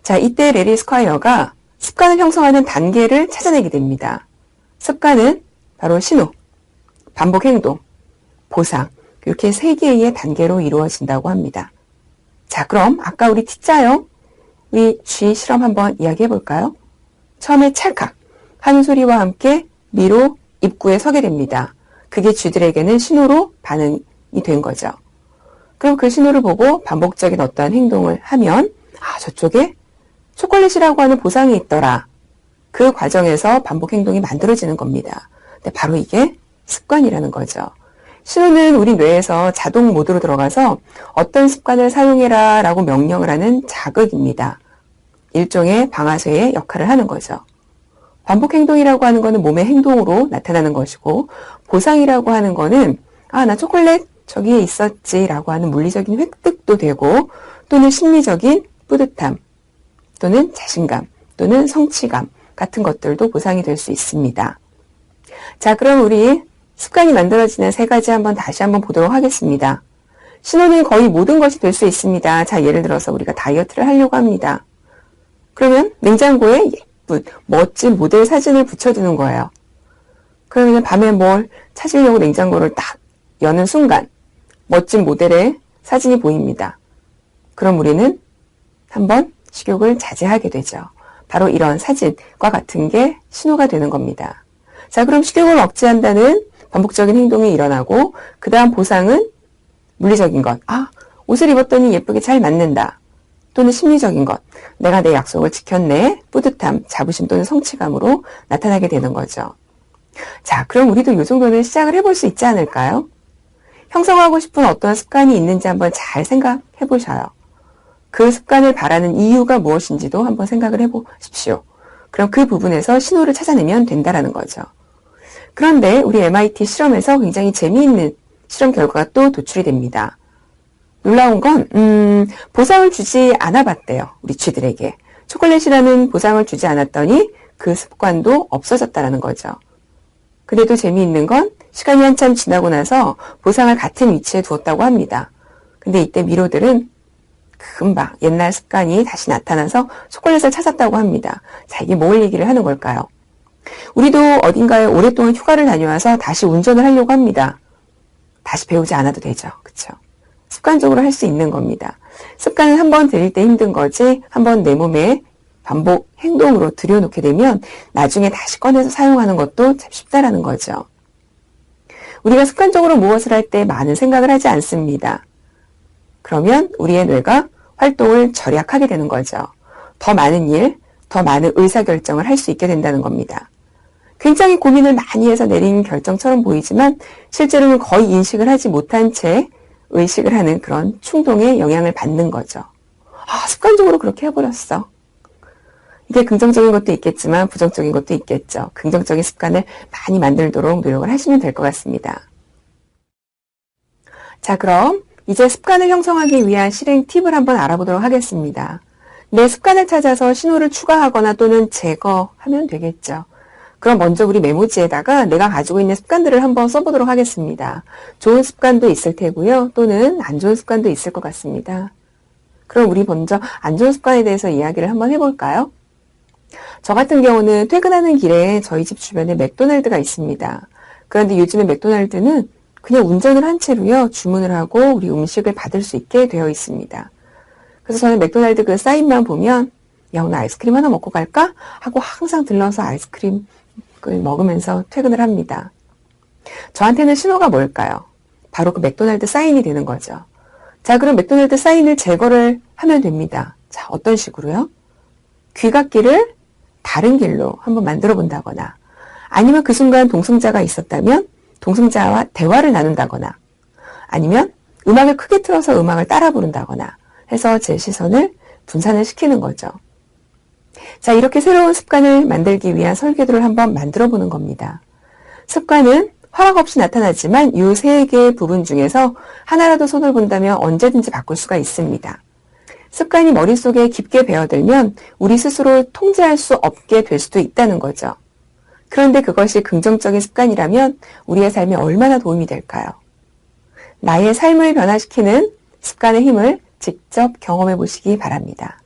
자, 이때 레리 스콰이어가 습관을 형성하는 단계를 찾아내게 됩니다. 습관은 바로 신호, 반복 행동, 보상, 이렇게 3개의 단계로 이루어진다고 합니다. 자, 그럼 아까 우리 T자형, 우리 G 실험 한번 이야기해 볼까요? 처음에 찰칵 하는 소리와 함께 미로 입구에 서게 됩니다. 그게 쥐들에게는 신호로 반응이 된 거죠. 그럼 그 신호를 보고 반복적인 어떠한 행동을 하면 저쪽에 초콜릿이라고 하는 보상이 있더라. 그 과정에서 반복 행동이 만들어지는 겁니다. 근데 바로 이게 습관이라는 거죠. 신호는 우리 뇌에서 자동 모드로 들어가서 어떤 습관을 사용해라 라고 명령을 하는 자극입니다. 일종의 방아쇠의 역할을 하는 거죠. 반복 행동이라고 하는 거는 몸의 행동으로 나타나는 것이고, 보상이라고 하는 거는 나 초콜릿 저기에 있었지 라고 하는 물리적인 획득도 되고, 또는 심리적인 뿌듯함, 또는 자신감, 또는 성취감 같은 것들도 보상이 될 수 있습니다. 자, 그럼 우리 습관이 만들어지는 3가지 다시 한번 보도록 하겠습니다. 신호는 거의 모든 것이 될 수 있습니다. 자, 예를 들어서 우리가 다이어트를 하려고 합니다. 그러면 냉장고에 예쁜 멋진 모델 사진을 붙여두는 거예요. 그러면 밤에 뭘 찾으려고 냉장고를 딱 여는 순간 멋진 모델의 사진이 보입니다. 그럼 우리는 한번 식욕을 자제하게 되죠. 바로 이런 사진과 같은 게 신호가 되는 겁니다. 자, 그럼 식욕을 억제한다는 반복적인 행동이 일어나고, 그 다음 보상은 물리적인 것. 옷을 입었더니 예쁘게 잘 맞는다. 또는 심리적인 것. 내가 내 약속을 지켰네. 뿌듯함, 자부심 또는 성취감으로 나타나게 되는 거죠. 자, 그럼 우리도 이 정도는 시작을 해볼 수 있지 않을까요? 형성하고 싶은 어떤 습관이 있는지 한번 잘 생각해 보셔요. 그 습관을 바라는 이유가 무엇인지도 한번 생각을 해보십시오. 그럼 그 부분에서 신호를 찾아내면 된다라는 거죠. 그런데 우리 MIT 실험에서 굉장히 재미있는 실험 결과가 또 도출이 됩니다. 놀라운 건 보상을 주지 않아 봤대요. 우리 쥐들에게. 초콜릿이라는 보상을 주지 않았더니 그 습관도 없어졌다라는 거죠. 근데도 재미있는 건 시간이 한참 지나고 나서 보상을 같은 위치에 두었다고 합니다. 근데 이때 미로들은 금방 옛날 습관이 다시 나타나서 초콜릿을 찾았다고 합니다. 자, 이게 뭘 얘기를 하는 걸까요? 우리도 어딘가에 오랫동안 휴가를 다녀와서 다시 운전을 하려고 합니다. 다시 배우지 않아도 되죠. 그렇죠? 습관적으로 할 수 있는 겁니다. 습관은 한번 들일 때 힘든 거지, 한번 내 몸에 반복 행동으로 들여놓게 되면 나중에 다시 꺼내서 사용하는 것도 참 쉽다라는 거죠. 우리가 습관적으로 무엇을 할 때 많은 생각을 하지 않습니다. 그러면 우리의 뇌가 활동을 절약하게 되는 거죠. 더 많은 일, 더 많은 의사결정을 할 수 있게 된다는 겁니다. 굉장히 고민을 많이 해서 내린 결정처럼 보이지만 실제로는 거의 인식을 하지 못한 채 의식을 하는 그런 충동에 영향을 받는 거죠. 습관적으로 그렇게 해버렸어. 이게 긍정적인 것도 있겠지만 부정적인 것도 있겠죠. 긍정적인 습관을 많이 만들도록 노력을 하시면 될 것 같습니다. 자, 그럼 이제 습관을 형성하기 위한 실행 팁을 한번 알아보도록 하겠습니다. 내 습관을 찾아서 신호를 추가하거나 또는 제거하면 되겠죠. 그럼 먼저 우리 메모지에다가 내가 가지고 있는 습관들을 한번 써보도록 하겠습니다. 좋은 습관도 있을 테고요. 또는 안 좋은 습관도 있을 것 같습니다. 그럼 우리 먼저 안 좋은 습관에 대해서 이야기를 한번 해볼까요? 저 같은 경우는 퇴근하는 길에 저희 집 주변에 맥도날드가 있습니다. 그런데 요즘에 맥도날드는 그냥 운전을 한 채로요, 주문을 하고 우리 음식을 받을 수 있게 되어 있습니다. 그래서 저는 맥도날드 그 사인만 보면 야, 오늘 아이스크림 하나 먹고 갈까? 하고 항상 들러서 아이스크림을 먹으면서 퇴근을 합니다. 저한테는 신호가 뭘까요? 바로 그 맥도날드 사인이 되는 거죠. 자, 그럼 맥도날드 사인을 제거를 하면 됩니다. 자, 어떤 식으로요? 귀갓길을 다른 길로 한번 만들어 본다거나, 아니면 그 순간 동승자가 있었다면 동승자와 대화를 나눈다거나, 아니면 음악을 크게 틀어서 음악을 따라 부른다거나 해서 제 시선을 분산을 시키는 거죠. 자, 이렇게 새로운 습관을 만들기 위한 설계도를 한번 만들어 보는 겁니다. 습관은 허락 없이 나타나지만 이 3개의 부분 중에서 하나라도 손을 본다면 언제든지 바꿀 수가 있습니다. 습관이 머릿속에 깊게 배어들면 우리 스스로 통제할 수 없게 될 수도 있다는 거죠. 그런데 그것이 긍정적인 습관이라면 우리의 삶에 얼마나 도움이 될까요? 나의 삶을 변화시키는 습관의 힘을 직접 경험해 보시기 바랍니다.